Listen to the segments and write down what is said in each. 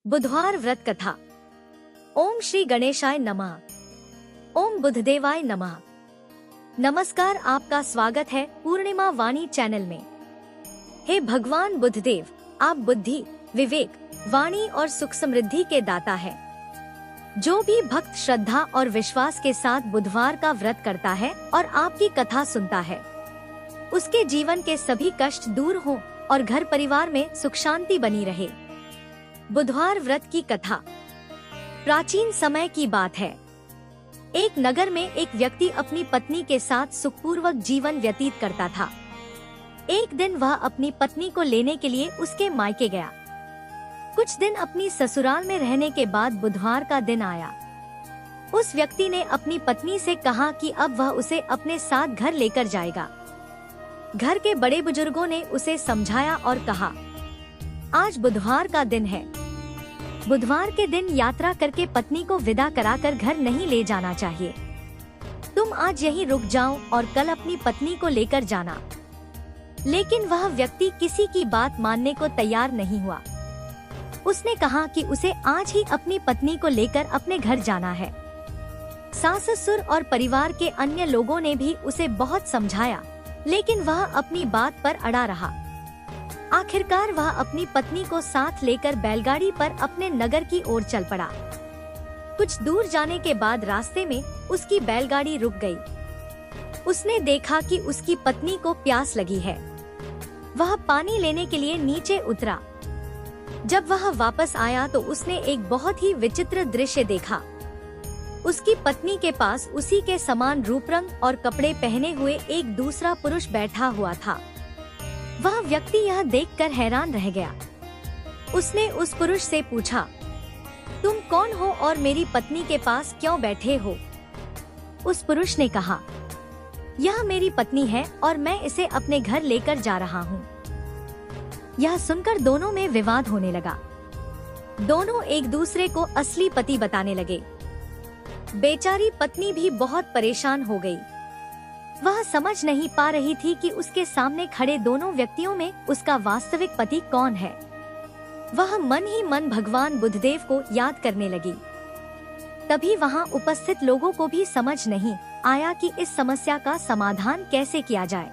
बुधवार व्रत कथा। ओम श्री गणेशाय नमः। ओम बुधदेवाय नमः। नमस्कार, आपका स्वागत है पूर्णिमा वाणी चैनल में। हे भगवान बुधदेव, आप बुद्धि, विवेक, वाणी और सुख समृद्धि के दाता है। जो भी भक्त श्रद्धा और विश्वास के साथ बुधवार का व्रत करता है और आपकी कथा सुनता है, उसके जीवन के सभी कष्ट दूर हों और घर परिवार में सुख शांति बनी रहे। बुधवार व्रत की कथा प्राचीन समय की बात है। एक नगर में एक व्यक्ति अपनी पत्नी के साथ सुखपूर्वक जीवन व्यतीत करता था। एक दिन वह अपनी पत्नी को लेने के लिए उसके मायके गया। कुछ दिन अपनी ससुराल में रहने के बाद बुधवार का दिन आया। उस व्यक्ति ने अपनी पत्नी से कहा कि अब वह उसे अपने साथ घर लेकर जाएगा। घर के बड़े बुजुर्गों ने उसे समझाया और कहा, आज बुधवार का दिन है। बुधवार के दिन यात्रा करके पत्नी को विदा कराकर घर नहीं ले जाना चाहिए। तुम आज यहीं रुक जाओ और कल अपनी पत्नी को लेकर जाना। लेकिन वह व्यक्ति किसी की बात मानने को तैयार नहीं हुआ। उसने कहा कि उसे आज ही अपनी पत्नी को लेकर अपने घर जाना है। सास ससुर और परिवार के अन्य लोगों ने भी उसे बहुत समझाया, लेकिन वह अपनी बात पर अड़ा रहा। आखिरकार वह अपनी पत्नी को साथ लेकर बैलगाड़ी पर अपने नगर की ओर चल पड़ा। कुछ दूर जाने के बाद रास्ते में उसकी बैलगाड़ी रुक गई। उसने देखा कि उसकी पत्नी को प्यास लगी है। वह पानी लेने के लिए नीचे उतरा। जब वह वापस आया तो उसने एक बहुत ही विचित्र दृश्य देखा। उसकी पत्नी के पास उसी के समान रूप रंग और कपड़े पहने हुए एक दूसरा पुरुष बैठा हुआ था। वह व्यक्ति यह देखकर हैरान रह गया। उसने उस पुरुष से पूछा, तुम कौन हो और मेरी पत्नी के पास क्यों बैठे हो? उस पुरुष ने कहा, यह मेरी पत्नी है और मैं इसे अपने घर लेकर जा रहा हूँ। यह सुनकर दोनों में विवाद होने लगा। दोनों एक दूसरे को असली पति बताने लगे। बेचारी पत्नी भी बहुत परेशान हो गई। वह समझ नहीं पा रही थी कि उसके सामने खड़े दोनों व्यक्तियों में उसका वास्तविक पति कौन है। वह मन ही मन भगवान बुधदेव को याद करने लगी। तभी वहां उपस्थित लोगों को भी समझ नहीं आया कि इस समस्या का समाधान कैसे किया जाए।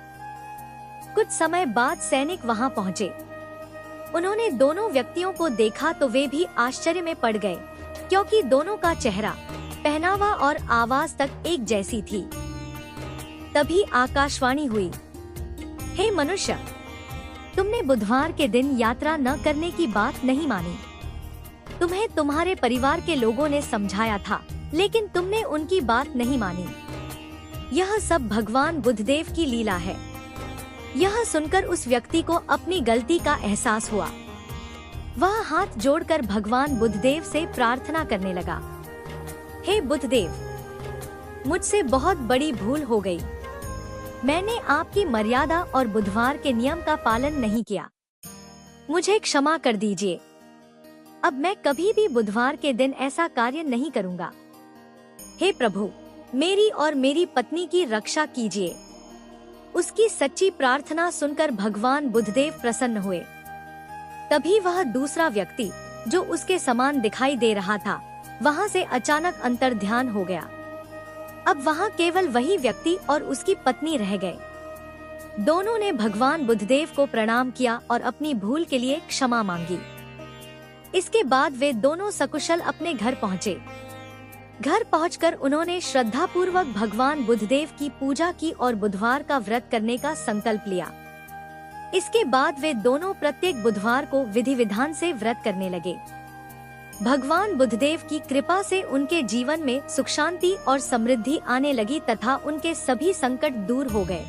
कुछ समय बाद सैनिक वहां पहुंचे। उन्होंने दोनों व्यक्तियों को देखा तो वे भी आश्चर्य में पड़ गए, क्योंकि दोनों का चेहरा, पहनावा और आवाज तक एक जैसी थी। तभी आकाशवाणी हुई, हे मनुष्य, तुमने बुधवार के दिन यात्रा न करने की बात नहीं मानी। तुम्हें तुम्हारे परिवार के लोगों ने समझाया था, लेकिन तुमने उनकी बात नहीं मानी। यह सब भगवान बुधदेव की लीला है। यह सुनकर उस व्यक्ति को अपनी गलती का एहसास हुआ। वह हाथ जोड़कर भगवान बुधदेव से प्रार्थना करने लगा, हे बुधदेव, मुझसे बहुत बड़ी भूल हो गई। मैंने आपकी मर्यादा और बुधवार के नियम का पालन नहीं किया। मुझे क्षमा कर दीजिए। अब मैं कभी भी बुधवार के दिन ऐसा कार्य नहीं करूंगा। हे प्रभु, मेरी और मेरी पत्नी की रक्षा कीजिए। उसकी सच्ची प्रार्थना सुनकर भगवान बुधदेव प्रसन्न हुए। तभी वह दूसरा व्यक्ति, जो उसके समान दिखाई दे रहा था, वहां से अचानक अंतर्ध्यान हो गया। अब वहां केवल वही व्यक्ति और उसकी पत्नी रह गए। दोनों ने भगवान बुधदेव को प्रणाम किया और अपनी भूल के लिए क्षमा मांगी। इसके बाद वे दोनों सकुशल अपने घर पहुंचे। घर पहुंचकर उन्होंने श्रद्धापूर्वक भगवान बुधदेव की पूजा की और बुधवार का व्रत करने का संकल्प लिया। इसके बाद वे दोनों प्रत्येक बुधवार को विधि विधान से व्रत करने लगे। भगवान बुधदेव की कृपा से उनके जीवन में सुख शांति और समृद्धि आने लगी तथा उनके सभी संकट दूर हो गए।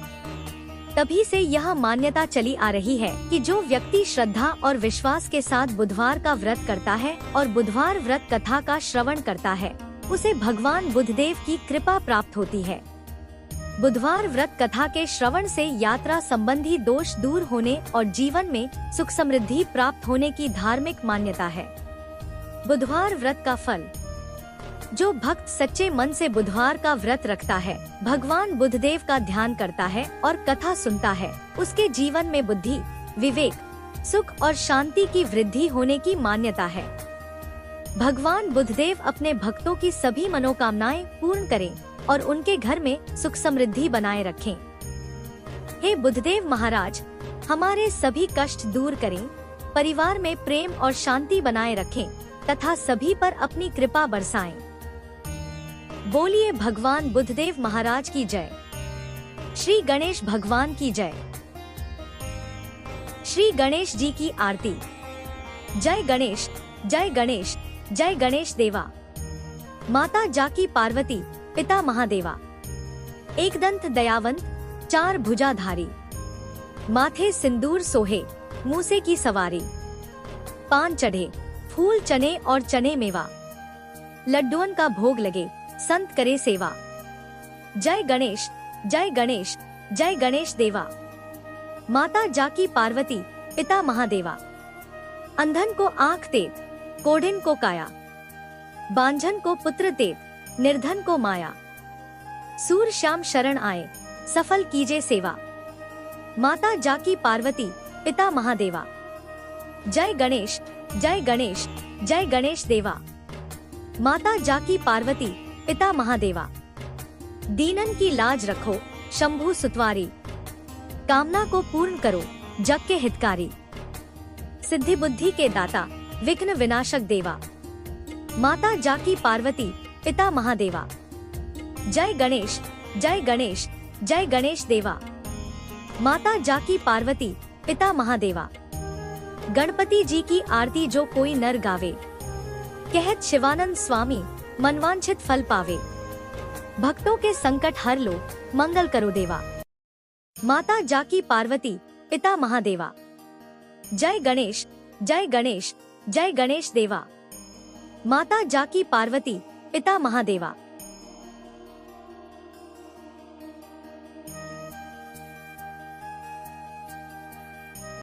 तभी से यह मान्यता चली आ रही है कि जो व्यक्ति श्रद्धा और विश्वास के साथ बुधवार का व्रत करता है और बुधवार व्रत कथा का श्रवण करता है, उसे भगवान बुधदेव की कृपा प्राप्त होती है। बुधवार व्रत कथा के श्रवण से यात्रा संबंधी दोष दूर होने और जीवन में सुख समृद्धि प्राप्त होने की धार्मिक मान्यता है। बुधवार व्रत का फल। जो भक्त सच्चे मन से बुधवार का व्रत रखता है, भगवान बुधदेव का ध्यान करता है और कथा सुनता है, उसके जीवन में बुद्धि, विवेक, सुख और शांति की वृद्धि होने की मान्यता है। भगवान बुद्धदेव अपने भक्तों की सभी मनोकामनाएं पूर्ण करें और उनके घर में सुख समृद्धि बनाए रखें। हे बुद्धदेव महाराज, हमारे सभी कष्ट दूर करें, परिवार में प्रेम और शांति बनाए रखें तथा सभी पर अपनी कृपा बरसाएं। बोलिए भगवान बुद्धदेव महाराज की जय। श्री गणेश भगवान की जय। श्री गणेश जी की आरती। जय गणेश, जय गणेश, जय गणेश देवा। माता जाकी पार्वती, पिता महादेवा। एक दंत दयावंत, चार भुजाधारी, माथे सिंदूर सोहे, मूसे की सवारी। पान चढ़े, फूल चने और चने मेवा, लड्डुअन का भोग लगे, संत करे सेवा। जय गणेश, जय गणेश, जय गणेश देवा। माता जाकी पार्वती, पिता महादेवा। अंधन को आँख देत, कोढ़िन को काया, बांझन को पुत्र देत, निर्धन को माया। सूर श्याम शरण आए, सफल कीजे सेवा। माता जाकी पार्वती, पिता महादेवा। जय गणेश, जय गणेश, जय गणेश देवा। माता जाकी पार्वती, पिता महादेवा। दीनन की लाज रखो, शंभु सुतवारी। कामना को पूर्ण करो, जग के हितकारी। सिद्धि बुद्धि के दाता, विघ्न विनाशक देवा। माता जाकी पार्वती, पिता महादेवा। जय गणेश, जय गणेश, जय गणेश देवा। माता जाकी पार्वती, पिता महादेवा। गणपति जी की आरती जो कोई नर गावे, कहत शिवानंद स्वामी, मनवांछित फल पावे। भक्तों के संकट हर लो, मंगल करो देवा। माता जाकी पार्वती, पिता महादेवा। जय गणेश, जय गणेश, जय गणेश देवा। माता जाकी पार्वती, पिता महादेवा।